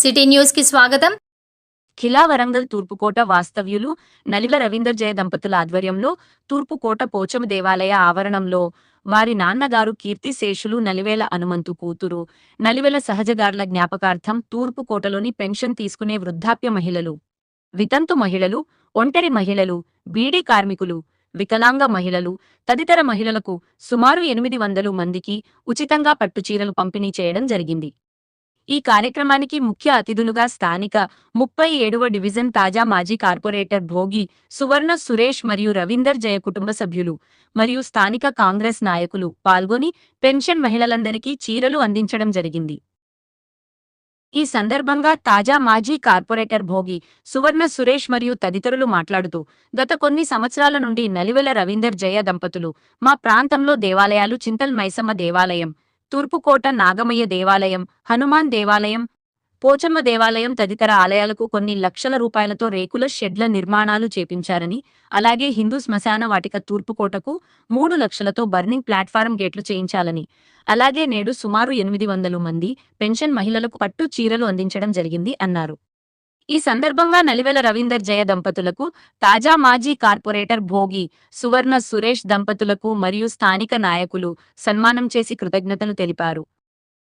City news కి స్వాగతం. ఖిలా వరంగల్ తూర్పుకోట వాస్తవ్యులు నలిల రవీందర్ జయ దంపతుల ఆధ్వర్యంలో తూర్పుకోట పోచమ్మ దేవాలయ ఆవరణంలో వారి నాన్నగారు కీర్తిశేషులు నలివేల హనుమంతు కూతురు నలివేల సహజగార్ల జ్ఞాపకార్థం తూర్పుకోటలోని పెన్షన్ తీసుకునే వృద్ధాప్య మహిళలు, వితంతు మహిళలు, ఒంటరి మహిళలు, బీడీ కార్మికులు, వికలాంగ మహిళలు తదితర మహిళలకు సుమారు 800 మందికి ఉచితంగా పట్టుచీరలు పంపిణీ చేయడం జరిగింది. ఈ కార్యక్రమానికి ముఖ్య అతిథులుగా స్థానిక 37వ డివిజన్ తాజా మాజీ కార్పొరేటర్ భోగి సువర్ణ సురేష్ మరియు రవీందర్ జయ కుటుంబ సభ్యులు మరియు స్థానిక కాంగ్రెస్ నాయకులు పాల్గొని పెన్షన్ మహిళలందరికీ చీరలు అందించడం జరిగింది. ఈ సందర్భంగా తాజా మాజీ కార్పొరేటర్ భోగి సువర్ణ సురేష్ మరియు తదితరులు మాట్లాడుతూ, గత కొన్ని సంవత్సరాల నుండి నలివెల రవీందర్ జయ దంపతులు మా ప్రాంతంలో దేవాలయాలు చింతల్ మైసమ్మ దేవాలయం, తూర్పుకోట నాగమయ్య దేవాలయం, హనుమాన్ దేవాలయం, పోచమ్మ దేవాలయం తదితర ఆలయాలకు కొన్ని లక్షల రూపాయలతో రేకుల షెడ్ల నిర్మాణాలు చేపించారని, అలాగే హిందూ శ్మశాన వాటిక తూర్పుకోటకు 3 లక్షలతో బర్నింగ్ ప్లాట్ఫారం గేట్లు చేయించాలని, అలాగే నేడు సుమారు 800 మంది పెన్షన్ మహిళలకు పట్టు చీరలు అందించడం జరిగింది అన్నారు. ఈ సందర్భంగా నలివెల రవీందర్ జయ దంపతులకు, తాజా మాజీ కార్పొరేటర్ భోగి సువర్ణ సురేష్ దంపతులకు మరియు స్థానిక నాయకులు సన్మానం చేసి కృతజ్ఞతలు తెలిపారు.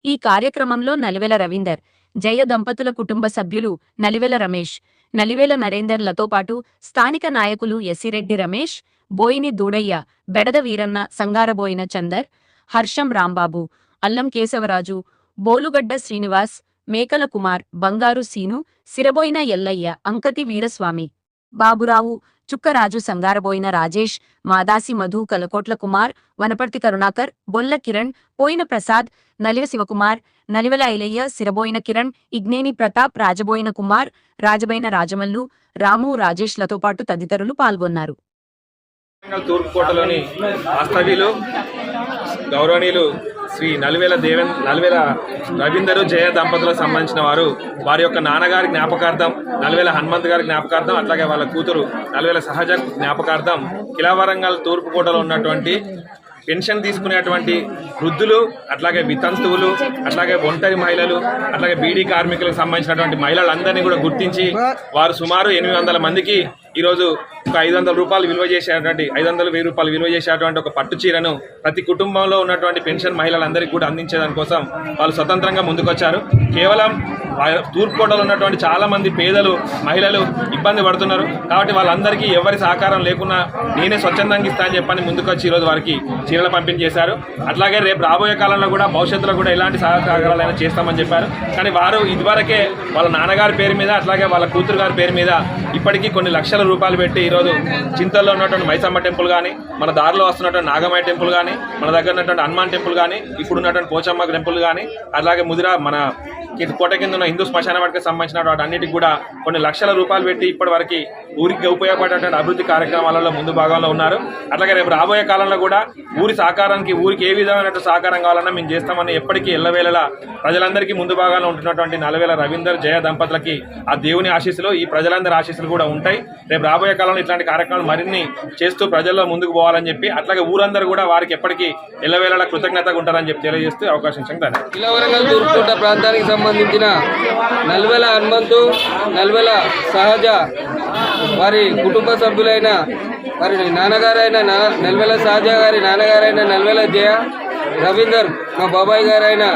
ఈ కార్యక్రమంలో నలివెల రవీందర్ జయ దంపతుల కుటుంబ సభ్యులు నలివెల రమేష్, నలివేల నరేందర్లతో పాటు స్థానిక నాయకులు ఎసిరెడ్డి రమేష్, బోయిని దూడయ్య, బెడద వీరన్న, సంగారబోయిన చందర్, హర్షం రాంబాబు, అల్లం కేశవరాజు, బోలుగడ్డ శ్రీనివాస్, మేకల కుమార్, బంగారు సీను, సిరబోయిన ఎల్లయ్య, అంకతి వీరస్వామి, బాబురావు, చుక్కరాజు, సంగారబోయిన రాజేష్, మాదాసి మధు, కలకోట్ల కుమార్, వనపర్తి కరుణాకర్, బొల్ల కిరణ్, పోయిన ప్రసాద్, నలివ శివకుమార్, నలివెల ఐలయ్య, సిరబోయిన కిరణ్, ఇగ్నేని ప్రతాప్, రాజబోయిన కుమార్, రాజబైన రాజమల్లు, రాము, రాజేష్లతో పాటు తదితరులు పాల్గొన్నారు. తూర్పుకోటలోని వాస్తవ్యులు గౌరవనీయులు శ్రీ నలివేల రవీందరు జయ దంపతులకు సంబంధించిన వారి యొక్క నాన్నగారి జ్ఞాపకార్థం, నలివేల హనుమంత్ గారి జ్ఞాపకార్థం, అట్లాగే వాళ్ళ కూతురు నలివేల సహజ జ్ఞాపకార్థం ఖిలా వరంగల్ తూర్పుకోటలో ఉన్నటువంటి పెన్షన్ తీసుకునేటువంటి వృద్ధులు, అట్లాగే వితంతువులు, అట్లాగే ఒంటరి మహిళలు, అట్లాగే బీడీ కార్మికులకు సంబంధించినటువంటి మహిళలందరినీ కూడా గుర్తించి వారు సుమారు 800 మందికి ఈరోజు ఒక 500 రూపాయలు విలువ చేసేటువంటి 500-1000 రూపాయలు విలువ చేసేటువంటి ఒక పట్టు చీరను ప్రతి కుటుంబంలో ఉన్నటువంటి పెన్షన్ మహిళలందరికీ కూడా అందించేదాని కోసం వాళ్ళు స్వతంత్రంగా ముందుకొచ్చారు. కేవలం తూర్పుకోటలో ఉన్నటువంటి చాలా మంది పేదలు, మహిళలు ఇబ్బంది పడుతున్నారు. కాబట్టి వాళ్ళందరికీ ఎవరి సహకారం లేకున్నా నేనే స్వచ్ఛందంగా ఇస్తా అని చెప్పని ముందుకొచ్చి ఈరోజు వారికి చీరల పంపిణీ చేశారు. అట్లాగే రేపు రాబోయే కాలంలో కూడా భవిష్యత్తులో కూడా ఎలాంటి సహకారాలైనా చేస్తామని చెప్పారు. కానీ వారు ఇదివరకే వాళ్ళ నాన్నగారి పేరు మీద, అట్లాగే వాళ్ళ కూతురు గారి పేరు మీద ఇప్పటికీ కొన్ని లక్షల రూపాయలు పెట్టి ఈరోజు చింతల్లో ఉన్నటువంటి మైసమ్మ టెంపుల్ కానీ, మన దారిలో వస్తున్నటువంటి నాగమయ్య టెంపుల్ కానీ, మన దగ్గర ఉన్నటువంటి హనుమాన్ టెంపుల్ కానీ, ఇప్పుడు ఉన్నటువంటి పోచమ్మ టెంపుల్ కానీ, అలాగే ముదిరా మన కోట కింద ఉన్న హిందూ శ్మశాన వాటికి సంబంధించిన వాటి అన్నిటికి కూడా కొన్ని లక్షల రూపాయలు పెట్టి ఇప్పటి వరకు ఊరికి ఉపయోగపడేటువంటి అభివృద్ధి కార్యక్రమాలలో ముందు భాగంలో ఉన్నారు. అట్లాగే రేపు రాబోయే కాలంలో కూడా ఊరి సహకారానికి, ఊరికి ఏ విధమైన సహకారం కావాలన్నా మేము చేస్తామని ఎప్పటికీ ఎల్లవేళలా ప్రజలందరికీ ముందు భాగంలో ఉంటున్నటువంటి నలివేల రవీందర్ జయ దంపతులకి ఆ దేవుని ఆశీస్సులు, ఈ ప్రజలందరి ఆశీస్సులు కూడా ఉంటాయి. రేపు రాబోయే కాలంలో ఇట్లాంటి కార్యక్రమాలు మరిన్ని చేస్తూ ప్రజల్లో ముందుకు పోవాలని చెప్పి, అట్లాగే ఊరందరూ కూడా వారికి ఎప్పటికీ ఎల్లవేళలా కృతజ్ఞతగా ఉంటారని చెప్పి తెలియజేస్తూ అవకాశం ఇచ్చాను. ఖిలా వరంగల్ తూర్పుకోట ప్రాంతానికి సంబంధించిన నలివేల హనుమంతు, నలివేల సహజ వారి కుటుంబ సభ్యులైన వారి నాన్నగారైన నలివేల సహజ గారి నాన్నగారైన నలివేల జయ రవీందర్, మా బాబాయ్ గారైన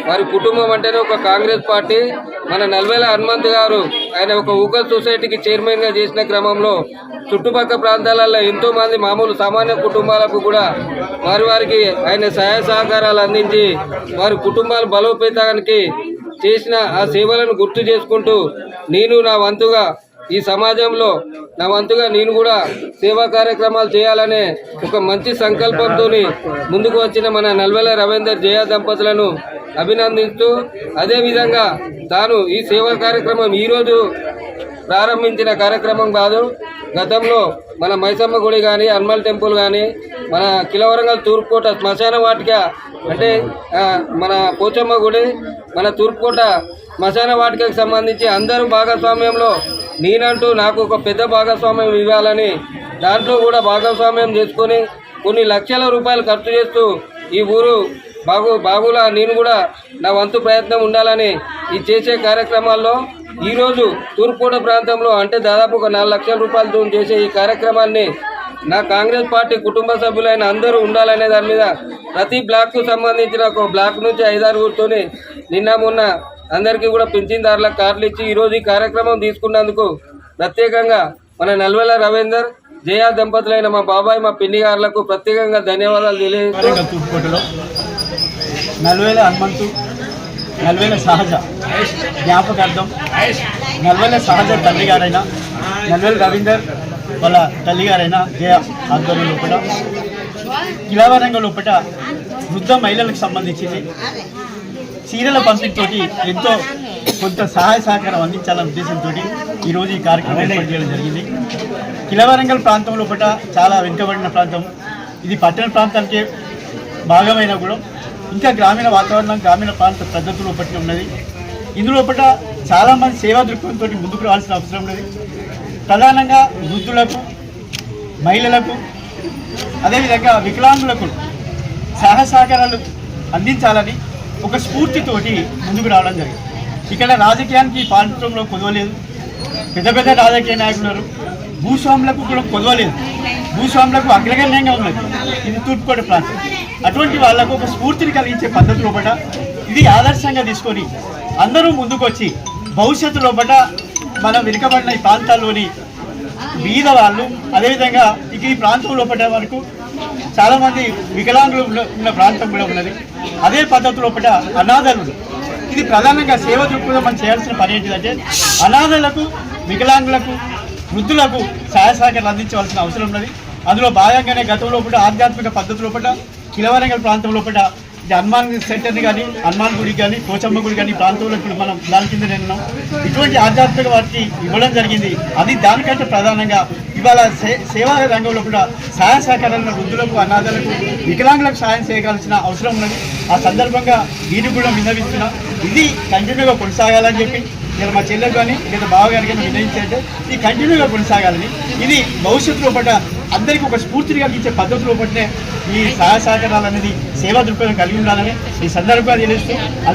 వారి కుటుంబం అంటేనే ఒక కాంగ్రెస్ పార్టీ. మన నలివేల హనుమంత్ గారు ఆయన ఒక ఊకల్ సొసైటీకి చైర్మన్గా చేసిన క్రమంలో చుట్టుపక్కల ప్రాంతాలలో ఎంతో మంది మామూలు సామాన్య కుటుంబాలకు కూడా వారికి ఆయన సహాయ సహకారాలు అందించి వారి కుటుంబాల బలోపేతానికి చేసిన ఆ సేవలను గుర్తు చేసుకుంటూ, నేను నా వంతుగా ఈ సమాజంలో నా వంతుగా నేను కూడా సేవా కార్యక్రమాలు చేయాలనే ఒక మంచి సంకల్పంతో ముందుకు వచ్చిన మన నలివేల రవీందర్ జయ దంపతులను అభినందిస్తూ, అదేవిధంగా తాను ఈ సేవా కార్యక్రమం ఈరోజు ప్రారంభించిన కార్యక్రమం కాదు, గతంలో మన మైసమ్మ గుడి కానీ, హనుమాన్ టెంపుల్ కానీ, మన ఖిలా వరంగల్ తూర్పుకోట శ్మశాన వాటిక అంటే మన పోచమ్మ గుడి, మన తూర్పుకోట శ్మశాన వాటికకు సంబంధించి అందరూ భాగస్వామ్యంలో నేనంటూ నాకు ఒక పెద్ద భాగస్వామ్యం ఇవ్వాలని దాంట్లో కూడా భాగస్వామ్యం చేసుకొని కొన్ని లక్షల రూపాయలు ఖర్చు చేస్తూ ఈ ఊరు బాబులా నేను కూడా నా వంతు ప్రయత్నం ఉండాలని ఈ చేసే కార్యక్రమాల్లో ఈరోజు తూర్పుకోట ప్రాంతంలో అంటే దాదాపు ఒక 4 లక్షల రూపాయలతో చేసే ఈ కార్యక్రమాన్ని నా కాంగ్రెస్ పార్టీ కుటుంబ సభ్యులైన అందరూ ఉండాలనే దాని మీద ప్రతి బ్లాక్కు సంబంధించిన ఒక బ్లాక్ నుంచి 5-6 నిన్న మొన్న అందరికీ కూడా పింఛన్దారులకు కార్డులు ఇచ్చి ఈరోజు ఈ కార్యక్రమం తీసుకున్నందుకు ప్రత్యేకంగా మన నల్వెల రవీందర్ జయ దంపతులైన మా బాబాయ్ మా పిన్ని గారులకు ప్రత్యేకంగా ధన్యవాదాలు తెలియజేస్తూ తూర్పుకోటలో నల్వెల హనుమంతు నల్వెల సహజ జ్ఞాపకార్థం నల్వెల సహజ తండ్రి గారైన నల్వెల రవీందర్ వాళ్ళ తల్లిగారైన జయ ఆధ్వర్యం లోపల కిలావరంగ లోపల వృద్ధ మహిళలకు సంబంధించింది చీరల పంపిణీతోటి ఎంతో కొంత సహాయ సహకారం అందించాలనే ఉద్దేశంతో ఈరోజు ఈ కార్యక్రమం ఏర్పాటు చేయడం జరిగింది. కిలవరంగల్ ప్రాంతం లోపల చాలా వెనుకబడిన ప్రాంతం, ఇది పట్టణ ప్రాంతానికి భాగమైన కూడా ఇంకా గ్రామీణ వాతావరణం గ్రామీణ ప్రాంత పద్ధతుల లోపల ఉన్నది. ఇందులోపల చాలామంది సేవా దృక్పథంతో ముందుకు రావాల్సిన అవసరం ఉన్నది. ప్రధానంగా వృద్ధులకు, మహిళలకు, అదేవిధంగా వికలాంగులకు సహాయ సహకారాలు అందించాలని ఒక స్ఫూర్తితోటి ముందుకు రావడం జరిగింది. ఇక్కడ రాజకీయానికి పాల్గొనడంలో కొదవలేదు. పెద్ద పెద్ద రాజకీయ నాయకులు భూస్వాములకు కూడా కొదవలేదు. భూస్వాములకు అగ్రగణ్యంగా ఉన్నది ఇది తూర్పుకోట ప్రాంతం. అటువంటి వాళ్లకు ఒక స్ఫూర్తిని కలిగించే పద్ధతి లోపల ఇది ఆదర్శంగా తీసుకొని అందరూ ముందుకొచ్చి భవిష్యత్తు లోపల మన వెనుకబడిన ఈ ప్రాంతాల్లోని బీద వాళ్ళు, అదేవిధంగా ఇక ఈ ప్రాంతం లోపల వరకు చాలామంది వికలాంగులు ఉన్న ప్రాంతం కూడా ఉన్నది. అదే పద్ధతి లోపల అనాథలు, ఇది ప్రధానంగా సేవ దృక్పథం మనం చేయాల్సిన పని ఏంటిదంటే అనాథలకు, వికలాంగులకు, వృద్ధులకు సహాయ సహకారాలు అందించవలసిన అవసరం ఉన్నది. అందులో భాగంగానే గతంలో కూడా ఆధ్యాత్మిక పద్ధతి లోపల కిలవరంగల్ ప్రాంతం లోపల హనుమాన్ సెంటర్ని కానీ, హనుమాన్ గుడికి కానీ, పోచమ్మ గుడి కానీ ప్రాంతంలో ఇప్పుడు మనం దాని కింద నిన్నాం. ఇటువంటి ఆధ్యాత్మిక వాటికి ఇవ్వడం జరిగింది. అది దానికంటే ప్రధానంగా ఇవాళ సేవా రంగంలో కూడా సహాయ సహకారాలను వృద్ధులకు, అనాథలకు, వికలాంగులకు సహాయం చేయగలసిన అవసరం ఉన్నది. ఆ సందర్భంగా వీటికి కూడా విన్నవిస్తున్నా. ఇది కంటిన్యూగా కొనసాగాలని చెప్పి ఇలా మా చెల్లెలు కానీ లేదా బావగారు కానీ విన్నవించారంటే ఈ కంటిన్యూగా కొనసాగాలని, ఇది భవిష్యత్తు లోపల అందరికీ ఒక స్ఫూర్తిని కలిగించే పద్ధతి లోపలనే ఈ సహాయ సహకారాలు అనేది సేవా దృక్పథం కలిగి ఉండాలని ఈ సందర్భంగా తెలుస్తూ